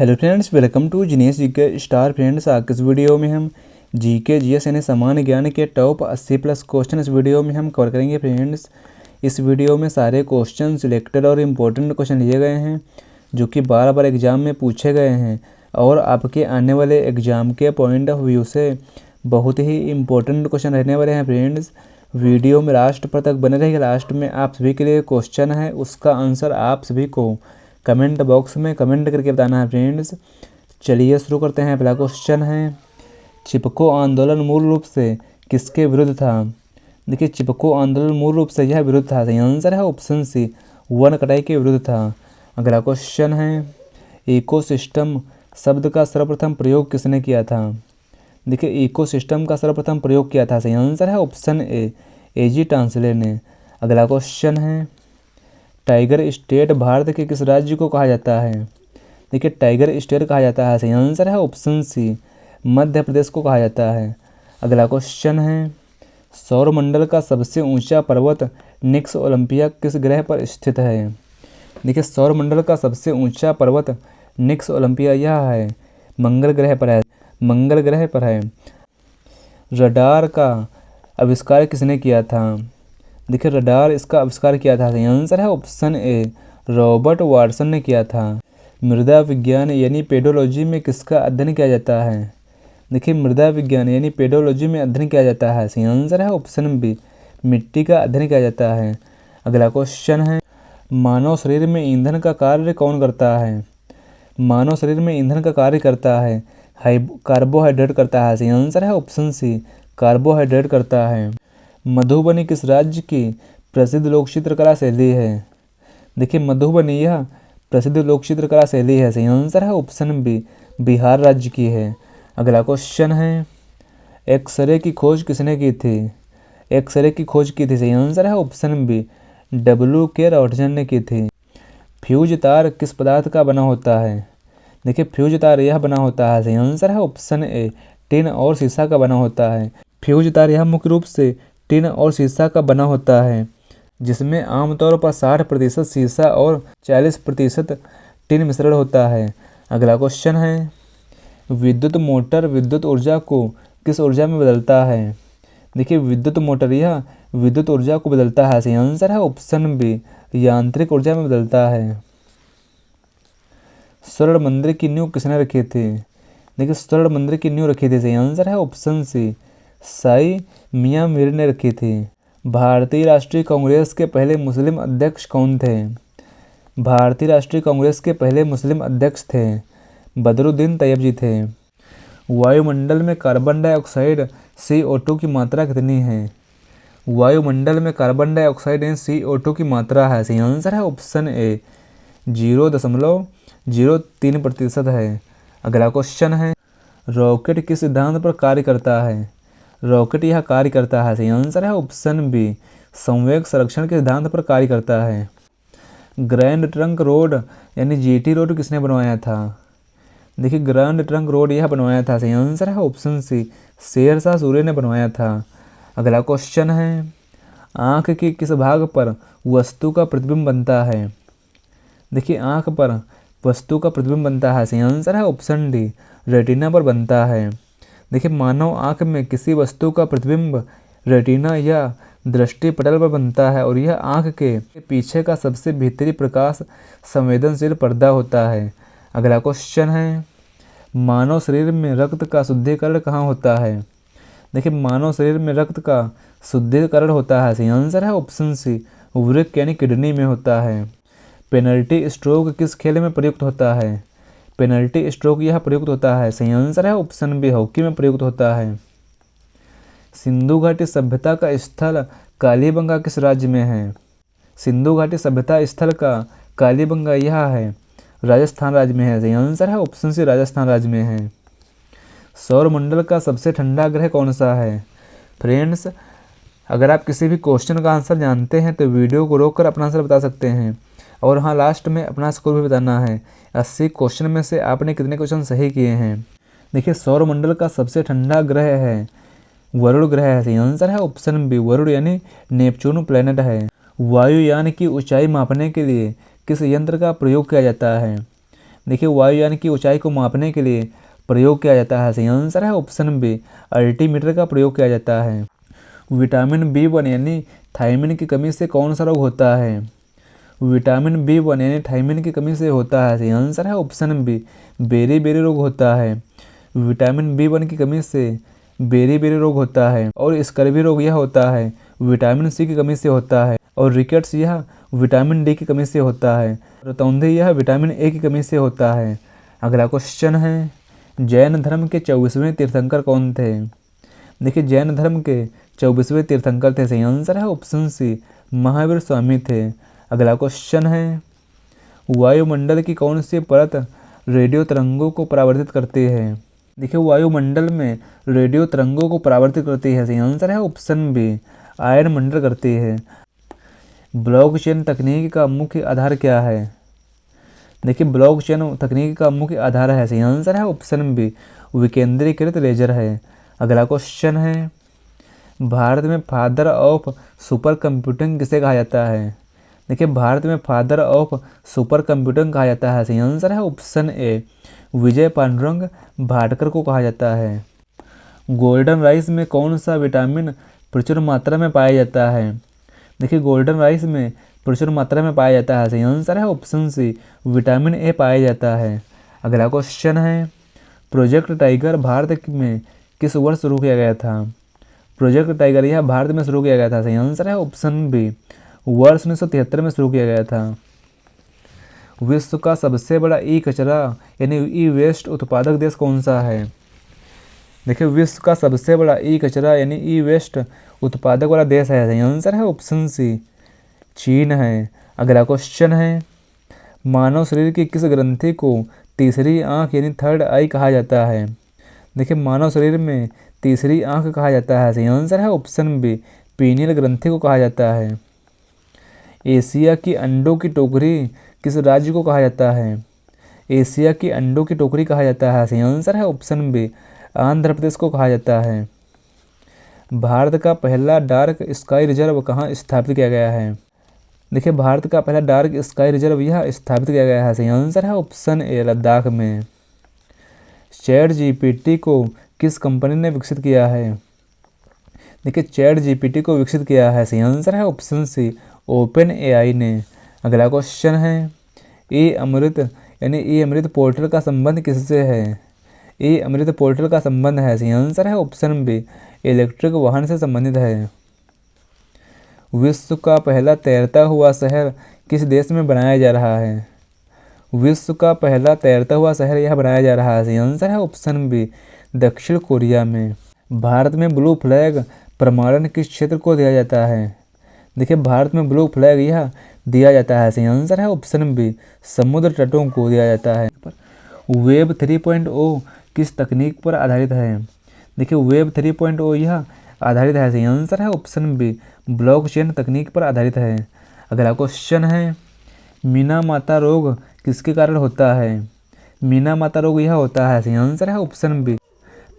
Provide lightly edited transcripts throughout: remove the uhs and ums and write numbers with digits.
Hello friends, welcome to genius GK star. Friends, आज के इस वीडियो में हम जीके जीएस यानी सामान्य ज्ञान के टॉप 80+ क्वेश्चन इस वीडियो में हम कवर करेंगे। फ्रेंड्स, इस वीडियो में सारे क्वेश्चन सिलेक्टेड और इम्पोर्टेंट क्वेश्चन लिए गए हैं जो कि बार एग्जाम में पूछे गए हैं और आपके आने वाले एग्जाम के पॉइंट ऑफ व्यू से बहुत ही इम्पोर्टेंट क्वेश्चन रहने वाले हैं। फ्रेंड्स, वीडियो में लास्ट पर तक बने रहिए। लास्ट में आप सभी के लिए क्वेश्चन है, उसका आंसर आप सभी को कमेंट बॉक्स में कमेंट करके बताना है। फ्रेंड्स, चलिए शुरू करते हैं। पहला क्वेश्चन है, चिपको आंदोलन मूल रूप से किसके विरुद्ध था? देखिए, चिपको आंदोलन मूल रूप से यह विरुद्ध था। सही आंसर है ऑप्शन सी, वन कटाई के विरुद्ध था। अगला क्वेश्चन है, इकोसिस्टम शब्द का सर्वप्रथम प्रयोग किसने किया था? देखिए, इकोसिस्टम का सर्वप्रथम प्रयोग किया था। सही आंसर है ऑप्शन ए जी टांसले ने। अगला क्वेश्चन है, टाइगर स्टेट भारत के किस राज्य को कहा जाता है? देखिए, टाइगर स्टेट कहा जाता है। सही आंसर है ऑप्शन सी, मध्य प्रदेश को कहा जाता है। अगला क्वेश्चन है, सौरमंडल का सबसे ऊंचा पर्वत निक्स ओलंपिया किस ग्रह पर स्थित है? देखिए, सौरमंडल का सबसे ऊंचा पर्वत निक्स ओलंपिया यह है मंगल ग्रह पर है। मंगल ग्रह पर है। रडार का आविष्कार किसने किया था? देखिए, रडार इसका आविष्कार किया था। सही आंसर है ऑप्शन ए, रॉबर्ट वाटसन ने किया था। मृदा विज्ञान यानी पेडोलॉजी में किसका अध्ययन किया जाता है? देखिए, मृदा विज्ञान यानी पेडोलॉजी में अध्ययन किया जाता है। सही आंसर है ऑप्शन बी, मिट्टी का अध्ययन किया जाता है। अगला क्वेश्चन है, मानव शरीर में ईंधन का कार्य कौन करता है? मानव शरीर में ईंधन का कार्य करता है कार्बोहाइड्रेट करता है। सही आंसर है ऑप्शन सी, कार्बोहाइड्रेट करता है। मधुबनी किस राज्य की प्रसिद्ध लोक चित्रकला शैली है? देखिए, मधुबनी यह प्रसिद्ध लोक चित्रकला शैली है। सही आंसर है ऑप्शन बी, बिहार राज्य की है। अगला क्वेश्चन है, एक्सरे की खोज किसने की थी? एक्सरे की खोज की थी। सही आंसर है ऑप्शन बी, डब्ल्यू के रॉटसन ने की थी। फ्यूज तार किस पदार्थ का बना होता है? देखिए, फ्यूज तार यह बना होता है। सही आंसर है ऑप्शन ए, टिन और शीशा का बना होता है। फ्यूज तार यह मुख्य रूप से टिन और शीशा का बना होता है, जिसमें आमतौर पर 60% शीशा और 40% टिन मिश्रण होता है। अगला क्वेश्चन है, विद्युत मोटर विद्युत ऊर्जा को किस ऊर्जा में बदलता है? देखिए, विद्युत मोटर यह विद्युत ऊर्जा को बदलता है। सही आंसर है ऑप्शन बी, यांत्रिक ऊर्जा में बदलता है। स्वर्ण मंदिर की नींव किसने रखी थी? देखिए, स्वर्ण मंदिर की नींव रखी थी। सही आंसर है ऑप्शन सी, साई मियां मीर ने रखी थी। भारतीय राष्ट्रीय कांग्रेस के पहले मुस्लिम अध्यक्ष कौन थे? भारतीय राष्ट्रीय कांग्रेस के पहले मुस्लिम अध्यक्ष थे बदरुद्दीन तैयब जी थे। वायुमंडल में कार्बन डाइऑक्साइड CO2 की मात्रा कितनी है? वायुमंडल में कार्बन डाइऑक्साइड यानी CO2 की मात्रा है। सही आंसर है ऑप्शन ए, 0.03% है। अगला क्वेश्चन है, रॉकेट किस सिद्धांत पर कार्य करता है? रॉकेट यह कार्य करता है। सही आंसर है ऑप्शन बी, संवेग संरक्षण के सिद्धांत पर कार्य करता है। ग्रैंड ट्रंक रोड यानी GT रोड किसने बनवाया था? देखिए, ग्रैंड ट्रंक रोड यह बनवाया था। सही आंसर है ऑप्शन सी, शेरशाह सूरी ने बनवाया था। अगला क्वेश्चन है, आँख के किस भाग पर वस्तु का प्रतिबिंब बनता है? देखिए, आँख पर वस्तु का प्रतिबिंब बनता है। सही आंसर है ऑप्शन डी, रेटिना पर बनता है। देखिए, मानव आँख में किसी वस्तु का प्रतिबिंब रेटिना या दृष्टि पटल पर बनता है और यह आँख के पीछे का सबसे भीतरी प्रकाश संवेदनशील पर्दा होता है। अगला क्वेश्चन है, मानव शरीर में रक्त का शुद्धिकरण कहाँ होता है? देखिए, मानव शरीर में रक्त का शुद्धिकरण होता है। सही आंसर है ऑप्शन सी, वृक्क यानी किडनी में होता है। पेनल्टी स्ट्रोक किस खेल में प्रयुक्त होता है? पेनल्टी स्ट्रोक यह प्रयुक्त होता है। सही आंसर है ऑप्शन बी, हॉकी में प्रयुक्त होता है। सिंधु घाटी सभ्यता का स्थल कालीबंगा किस राज्य में है? सिंधु घाटी सभ्यता स्थल का कालीबंगा यह है राजस्थान राज्य में है। सही आंसर है ऑप्शन सी, राजस्थान राज्य में है। सौरमंडल का सबसे ठंडा ग्रह कौन सा है? फ्रेंड्स, अगर आप किसी भी क्वेश्चन का आंसर जानते हैं तो वीडियो को रोककर अपना आंसर बता सकते हैं। और हाँ, लास्ट में अपना स्कोर भी बताना है। 80 क्वेश्चन में से आपने कितने क्वेश्चन सही किए हैं? देखिए, सौरमंडल का सबसे ठंडा ग्रह है वरुण ग्रह है। सही आंसर है ऑप्शन बी, वरुण यानी नेपच्यून प्लेनेट है। वायुयान की ऊंचाई मापने के लिए किस यंत्र का प्रयोग किया जाता है? देखिए वायुयान की ऊंचाई को मापने के लिए प्रयोग किया जाता है। सही आंसर है ऑप्शन बी, अल्टीमीटर का प्रयोग किया जाता है। विटामिन B1 यानी थायमिन की कमी से कौन सा रोग होता है? विटामिन B1 यानी थायमिन की कमी से होता है। सही आंसर है ऑप्शन बी, बेरी रोग होता है। विटामिन B1 की कमी से बेरी रोग होता है। और स्कर्वी रोग यह होता है विटामिन C की कमी से होता है। और रिकेट्स यह विटामिन D की कमी से होता है। रतौंधी यह विटामिन A की कमी से होता है। अगला क्वेश्चन है, जैन धर्म के 24वें तीर्थंकर कौन थे? देखिए जैन धर्म के 24वें तीर्थंकर थे। सही आंसर है ऑप्शन सी, महावीर स्वामी थे। अगला क्वेश्चन है, वायुमंडल की कौन सी परत रेडियो तरंगों को परावर्तित करती है? देखिए वायुमंडल में रेडियो तरंगों को परावर्तित करती है। सही आंसर है ऑप्शन बी, आयन मंडल करती है। ब्लॉकचेन तकनीक का मुख्य आधार क्या है? देखिए ब्लॉकचेन तकनीक का मुख्य आधार है। सही आंसर है ऑप्शन बी, विकेंद्रीकृत लेजर है। अगला क्वेश्चन है, भारत में फादर ऑफ सुपर कंप्यूटिंग किसे कहा जाता है? देखिए भारत में फादर ऑफ सुपर कंप्यूटिंग कहा जाता है। सही आंसर है ऑप्शन ए, विजय पांडुरंग भाटकर को कहा जाता है। गोल्डन राइस में कौन सा विटामिन प्रचुर मात्रा में पाया जाता है? देखिए गोल्डन राइस में प्रचुर मात्रा में पाया जाता है। सही आंसर है ऑप्शन सी, विटामिन ए पाया जाता है। अगला क्वेश्चन है, प्रोजेक्ट टाइगर भारत में किस वर्ष शुरू किया गया था? प्रोजेक्ट टाइगर यह भारत में शुरू किया गया था। सही आंसर है ऑप्शन बी, वर्ष 1973 में शुरू किया गया था। विश्व का सबसे बड़ा ई कचरा यानी ई वेस्ट उत्पादक देश कौन सा है? देखिए विश्व का सबसे बड़ा ई कचरा यानी ई वेस्ट उत्पादक वाला देश है। सही आंसर है ऑप्शन सी, चीन है। अगला क्वेश्चन है, मानव शरीर की किस ग्रंथि को तीसरी आंख यानी थर्ड आई कहा जाता है? देखिए मानव शरीर में तीसरी आंख कहा जाता है। सही आंसर है ऑप्शन बी, पीनियल ग्रंथि को कहा जाता है। एशिया की अंडों की टोकरी किस राज्य को कहा जाता है? एशिया की अंडों की टोकरी कहा जाता है। सही आंसर है ऑप्शन बी, आंध्र प्रदेश को कहा जाता है। भारत का पहला डार्क स्काई रिजर्व कहाँ स्थापित किया गया है? देखिए भारत का पहला डार्क स्काई रिजर्व यह स्थापित किया गया है। सही आंसर है ऑप्शन ए, लद्दाख में। चैट जीपीटी को किस कंपनी ने विकसित किया है? देखिए चैट जीपीटी को विकसित किया है। सही आंसर है ऑप्शन सी, ओपन एआई ने। अगला क्वेश्चन है, ई अमृत यानी ई अमृत पोर्टल का संबंध किससे है? ई अमृत पोर्टल का संबंध है। सही आंसर है ऑप्शन बी, इलेक्ट्रिक वाहन से संबंधित है। विश्व का पहला तैरता हुआ शहर किस देश में बनाया जा रहा है? विश्व का पहला तैरता हुआ शहर यह बनाया जा रहा है। सही आंसर है ऑप्शन बी, दक्षिण कोरिया में। भारत में ब्लू फ्लैग प्रमाणन किस क्षेत्र को दिया जाता है? देखिए भारत में ब्लू फ्लैग यह दिया जाता है। सही आंसर है ऑप्शन बी, समुद्र तटों को दिया जाता है। वेब 3.0 किस तकनीक पर आधारित है? देखिए वेब 3.0 यह आधारित है। सही आंसर है ऑप्शन बी, ब्लॉकचेन तकनीक पर आधारित है। अगला क्वेश्चन है, मीना माता रोग किसके कारण होता है? मीना माता रोग यह होता है। सही आंसर है ऑप्शन बी,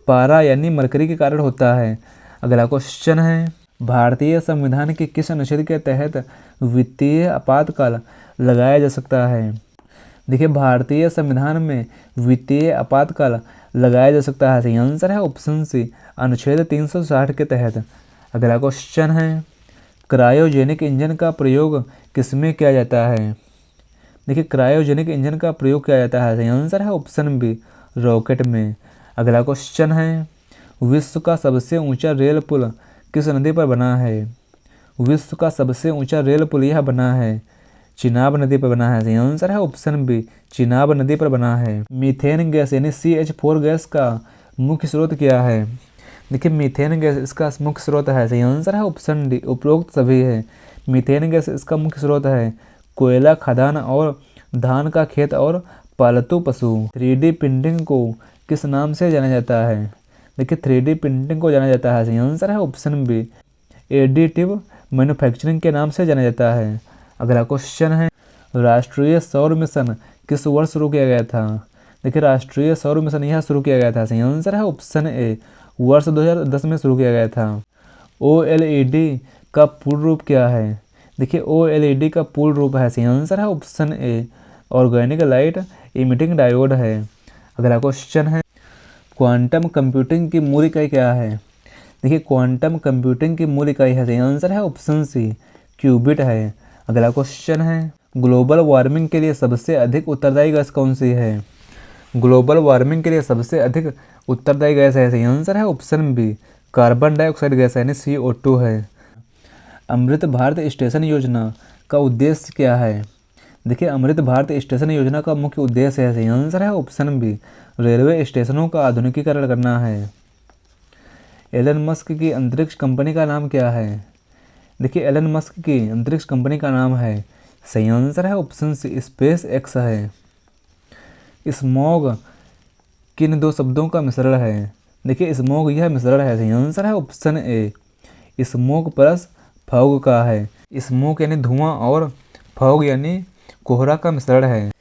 पारा यानी मरकरी के कारण होता है। अगला क्वेश्चन है, भारतीय संविधान के किस अनुच्छेद के तहत वित्तीय आपातकाल लगाया जा सकता है? देखिए भारतीय संविधान में वित्तीय आपातकाल लगाया जा सकता है। सही आंसर है ऑप्शन सी, अनुच्छेद 360 के तहत। अगला क्वेश्चन है, क्रायोजेनिक इंजन का प्रयोग किसमें किया जाता है? देखिए क्रायोजेनिक इंजन का प्रयोग किया जाता है। सही आंसर है ऑप्शन बी, रॉकेट में। अगला क्वेश्चन है, विश्व का सबसे ऊंचा रेल पुल किस नदी पर बना है? विश्व का सबसे ऊंचा रेल पुल यह बना है चिनाब नदी पर बना है। सही आंसर है ऑप्शन बी, चिनाब नदी पर बना है। मीथेन गैस यानी CH4 गैस का मुख्य स्रोत क्या है? देखिए मीथेन गैस इसका मुख्य स्रोत है। सही आंसर है ऑप्शन डी, उपरोक्त सभी है। मीथेन गैस इसका मुख्य स्रोत है कोयला खदान और धान का खेत और पालतू पशु। 3D प्रिंटिंग को किस नाम से जाना जाता है? देखिए 3D प्रिंटिंग को जाना जाता है। सही आंसर है ऑप्शन बी, एडिटिव मैन्युफैक्चरिंग के नाम से जाना जाता है। अगला क्वेश्चन है, राष्ट्रीय सौर मिशन किस वर्ष शुरू किया गया था? देखिए राष्ट्रीय सौर मिशन यह शुरू किया गया था। सही आंसर है ऑप्शन ए, वर्ष 2010 में शुरू किया गया था। OLED का पूर्ण रूप क्या है? देखिए OLED का पूर्ण रूप है। सही आंसर है option A, organic light emitting diode है। अगला क्वेश्चन है क्वांटम कंप्यूटिंग की मूल इकाई क्या है। देखिए क्वांटम कंप्यूटिंग की मूल इकाई है, सही आंसर है ऑप्शन सी क्यूबिट है। अगला क्वेश्चन है ग्लोबल वार्मिंग के लिए सबसे अधिक उत्तरदायी गैस कौन सी है। ग्लोबल वार्मिंग के लिए सबसे अधिक उत्तरदायी गैस है, सही आंसर है option B carbon dioxide gas यानी CO2 है। अमृत भारत स्टेशन योजना का उद्देश्य क्या है। देखिए अमृत भारत स्टेशन योजना का मुख्य उद्देश्य है, सही आंसर है ऑप्शन बी रेलवे स्टेशनों का आधुनिकीकरण करना है। एलन मस्क की अंतरिक्ष कंपनी का नाम क्या है। देखिए एलन मस्क की अंतरिक्ष कंपनी का नाम है, सही आंसर है ऑप्शन सी स्पेस एक्स है। स्मॉग किन दो शब्दों का मिश्रण है। देखिए स्मॉग यह मिश्रण है, सही आंसर है option A smoke plus fog का है। स्मोक यानी धुआं और फॉग यानी कोहरा का मिश्रण है।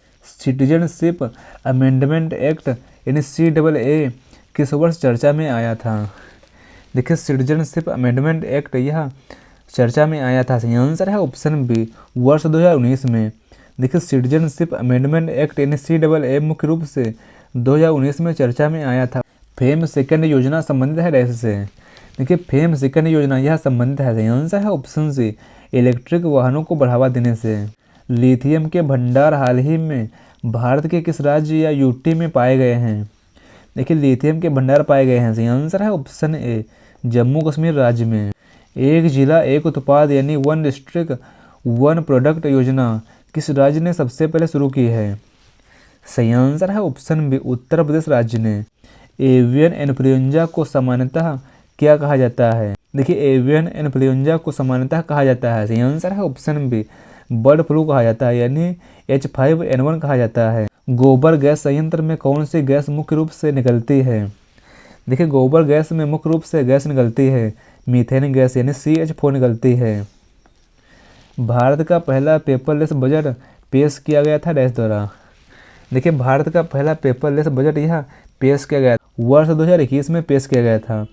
सिटीजनशिप अमेंडमेंट एक्ट यानी CAA किस वर्ष चर्चा में आया था। देखिए सिटीजनशिप अमेंडमेंट एक्ट यह चर्चा में आया था, सही आंसर है ऑप्शन बी वर्ष 2019 में। देखिए सिटीजनशिप अमेंडमेंट एक्ट यानी CAA मुख्य रूप से 2019 में चर्चा में आया था। फेम सेकंड योजना संबंधित है डैश से। देखिए फेम सेकंड योजना यह संबंधित है, सही आंसर है ऑप्शन सी इलेक्ट्रिक वाहनों को बढ़ावा देने से। लिथियम के भंडार हाल ही में भारत के किस राज्य या यूटी में पाए गए हैं। देखिए लिथियम के भंडार पाए गए हैं, सही आंसर है ऑप्शन ए जम्मू कश्मीर राज्य में। एक जिला एक उत्पाद यानी वन डिस्ट्रिक्ट वन प्रोडक्ट योजना किस राज्य ने सबसे पहले शुरू की है। सही आंसर है ऑप्शन बी उत्तर प्रदेश राज्य ने। एवियन इन्फ्लुएंजा को सामान्यतः क्या कहा जाता है। देखिए एवियन इन्फ्लुएंजा को सामान्यतः कहा जाता है, सही आंसर है ऑप्शन बी बर्ड फ्लू कहा जाता है यानी H5N1 कहा जाता है। गोबर गैस संयंत्र में कौन सी गैस मुख्य रूप से निकलती है। देखिए गोबर गैस में मुख्य रूप से गैस निकलती है मीथेन गैस यानी CH4 निकलती है। भारत का पहला पेपरलेस बजट पेश किया गया था डैश द्वारा। देखिए भारत का पहला पेपरलेस बजट यह पेश किया गया वर्ष 2021 में पेश किया गया था।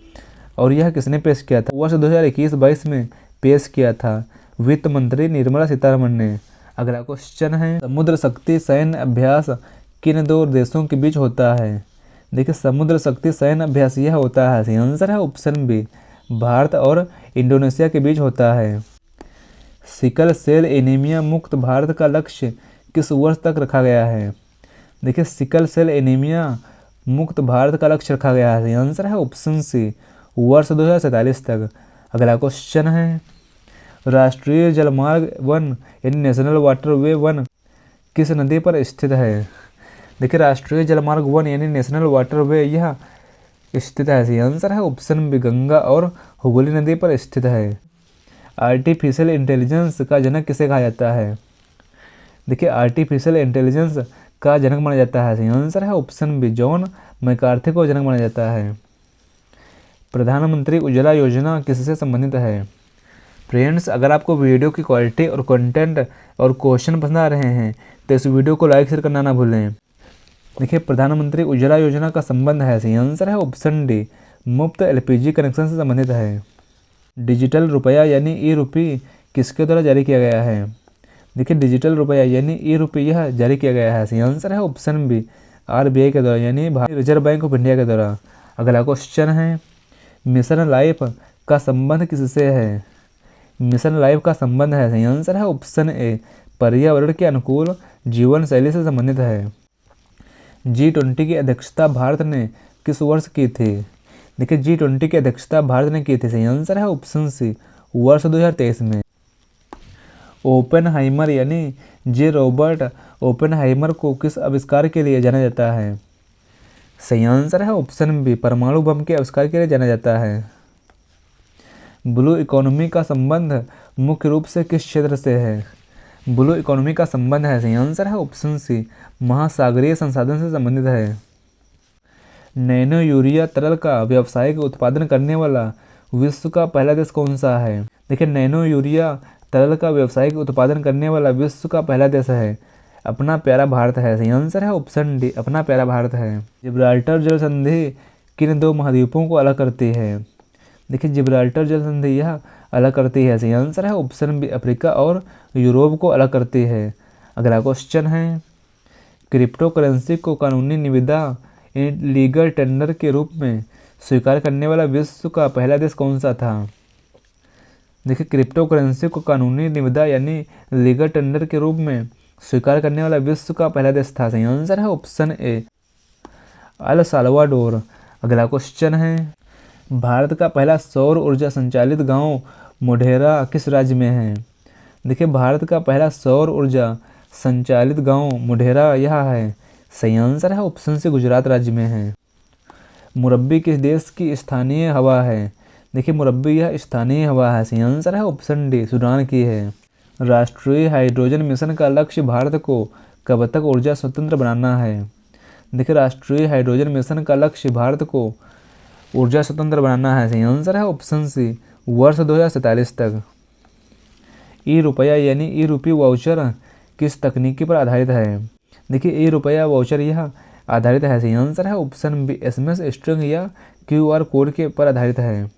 और यह किसने पेश किया था। वर्ष 2021-22 में पेश किया था वित्त मंत्री निर्मला सीतारमण ने। अगला क्वेश्चन है समुद्र शक्ति सैन्य अभ्यास किन दो देशों के बीच होता है। देखिए समुद्र शक्ति सैन्य अभ्यास यह होता है, सही आंसर है ऑप्शन बी भारत और इंडोनेशिया के बीच होता है। सिकल सेल एनीमिया मुक्त भारत का लक्ष्य किस वर्ष तक रखा गया है। देखिए सिकल सेल एनीमिया मुक्त भारत का लक्ष्य रखा गया है, सही आंसर है ऑप्शन सी वर्ष 2047 तक। अगला क्वेश्चन है राष्ट्रीय जलमार्ग 1 यानी नेशनल वाटरवे 1 किस नदी पर स्थित है। देखिए राष्ट्रीय जलमार्ग 1 यानी नेशनल वाटरवे यह स्थित है, सही आंसर है ऑप्शन बी गंगा और हुगली नदी पर स्थित है। आर्टिफिशियल इंटेलिजेंस का जनक किसे कहा जाता है। देखिए आर्टिफिशियल इंटेलिजेंस का जनक माना जाता है, सही आंसर है ऑप्शन बी जॉन मैकार्थी को जनक माना जाता है। प्रधानमंत्री उज्ज्वला योजना किससे संबंधित है। फ्रेंड्स अगर आपको वीडियो की क्वालिटी और कंटेंट और क्वेश्चन पसंद आ रहे हैं तो इस वीडियो को लाइक शेयर करना ना भूलें। देखिए प्रधानमंत्री उज्ज्वला योजना का संबंध है, सही आंसर है ऑप्शन डी मुफ्त LPG कनेक्शन से संबंधित है। डिजिटल रुपया यानी ई-रूपी किसके द्वारा जारी किया गया है। देखिए डिजिटल रुपया यानी ई-रूपी यह जारी किया गया है, सही आंसर है ऑप्शन बी RBI के द्वारा यानी भारतीय रिजर्व बैंक ऑफ इंडिया के द्वारा। अगला क्वेश्चन है मिशन लाइफ का संबंध किससे है। मिशन लाइफ का संबंध है, सही आंसर है ऑप्शन ए पर्यावरण के अनुकूल जीवन शैली से संबंधित है। G20 की अध्यक्षता भारत ने किस वर्ष की थी। देखिए G20 की अध्यक्षता भारत ने की थी, सही आंसर है ऑप्शन सी वर्ष 2023 में। ओपेनहाइमर यानी जे रॉबर्ट ओपेनहाइमर को किस आविष्कार के लिए जाना जाता है। सही आंसर है ऑप्शन बी परमाणु बम के आविष्कार के लिए जाना जाता है। ब्लू इकोनॉमी का संबंध मुख्य रूप से किस क्षेत्र से है। ब्लू इकोनॉमी का संबंध है, सही आंसर है ऑप्शन सी महासागरीय संसाधन से संबंधित है। नैनो यूरिया तरल का व्यावसायिक उत्पादन करने वाला विश्व का पहला देश कौन सा है। देखिए नैनो यूरिया तरल का व्यावसायिक उत्पादन करने वाला विश्व का पहला देश है अपना प्यारा भारत है, सही आंसर है ऑप्शन डी अपना प्यारा भारत है। जिब्राल्टर जल संधि किन दो महाद्वीपों को अलग करती है। देखिए जिब्राल्टर जल संधि यह अलग करती है, सही आंसर है ऑप्शन बी अफ्रीका और यूरोप को अलग करती है। अगला क्वेश्चन है क्रिप्टो करेंसी को कानूनी निविदा लीगल टेंडर के रूप में स्वीकार करने वाला विश्व का पहला देश कौन सा था? देखिए, क्रिप्टो करेंसी को कानूनी निविदा यानी लीगल टेंडर के रूप में स्वीकार करने वाला विश्व का पहला देश था। सही आंसर है ऑप्शन ए, अल साल्वाडोर। अगला क्वेश्चन है, भारत का पहला सौर ऊर्जा संचालित गांव मोढेरा किस राज्य में है? देखिए, भारत का पहला सौर ऊर्जा संचालित गांव मोढेरा यह है। सही आंसर है ऑप्शन सी, गुजरात राज्य में है। मुरब्बी किस देश की स्थानीय हवा है? देखिए, मुरब्बी यह स्थानीय हवा है। सही आंसर है ऑप्शन डी, सूडान की है। राष्ट्रीय हाइड्रोजन मिशन का लक्ष्य भारत को कब तक ऊर्जा स्वतंत्र बनाना है? देखिए, राष्ट्रीय हाइड्रोजन मिशन का लक्ष्य भारत को ऊर्जा स्वतंत्र बनाना है। सही आंसर है ऑप्शन सी, वर्ष 2047 तक। ई रुपया यानी ई रूपी वाउचर किस तकनीकी पर आधारित है? देखिए, ई रुपया वाउचर यह आधारित है। सही आंसर है ऑप्शन बी, एसएमएस स्ट्रिंग या क्यूआर कोड के पर आधारित है।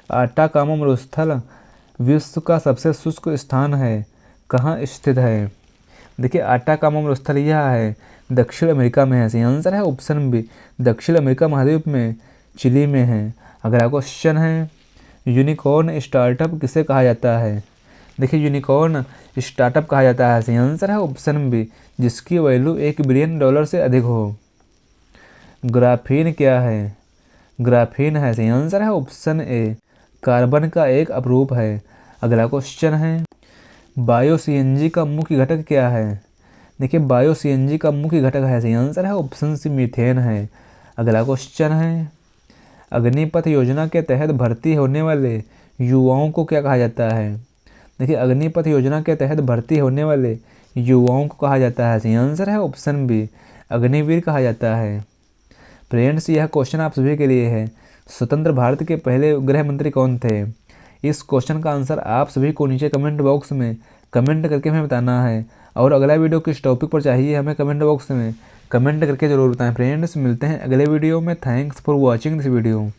आटाकामा मरुस्थल विश्व का सबसे शुष्क स्थान है, कहाँ स्थित है? देखिए, आटाकामा मरुस्थल यह है दक्षिण अमेरिका में है। सही आंसर है ऑप्शन बी, दक्षिण अमेरिका महाद्वीप में चिली में है। अगला क्वेश्चन है, यूनिकॉर्न स्टार्टअप किसे कहा जाता है? देखिए, यूनिकॉर्न स्टार्टअप कहा जाता है। सही आंसर है ऑप्शन बी, जिसकी वैल्यू $1 बिलियन से अधिक हो। ग्राफीन क्या है? ग्राफीन है। सही आंसर है ऑप्शन ए, कार्बन का एक अपरूप है। अगला क्वेश्चन है, बायो सीएनजी का मुख्य घटक क्या है? देखिए, बायो सीएनजी का मुख्य घटक है। सही आंसर है ऑप्शन सी, मीथेन है। अगला क्वेश्चन है, अग्निपथ योजना के तहत भर्ती होने वाले युवाओं को क्या कहा जाता है? देखिए, अग्निपथ योजना के तहत भर्ती होने वाले युवाओं को कहा जाता है। सही आंसर है ऑप्शन बी, अग्निवीर कहा जाता है। फ्रेंड्स, यह क्वेश्चन आप सभी के लिए है, स्वतंत्र भारत के पहले गृह मंत्री कौन थे? इस क्वेश्चन का आंसर आप सभी को नीचे कमेंट बॉक्स में कमेंट करके हमें बताना है। और अगला वीडियो किस टॉपिक पर चाहिए हमें कमेंट बॉक्स में कमेंट करके ज़रूर बताएं। फ्रेंड्स, मिलते हैं अगले वीडियो में। Thanks for watching this video.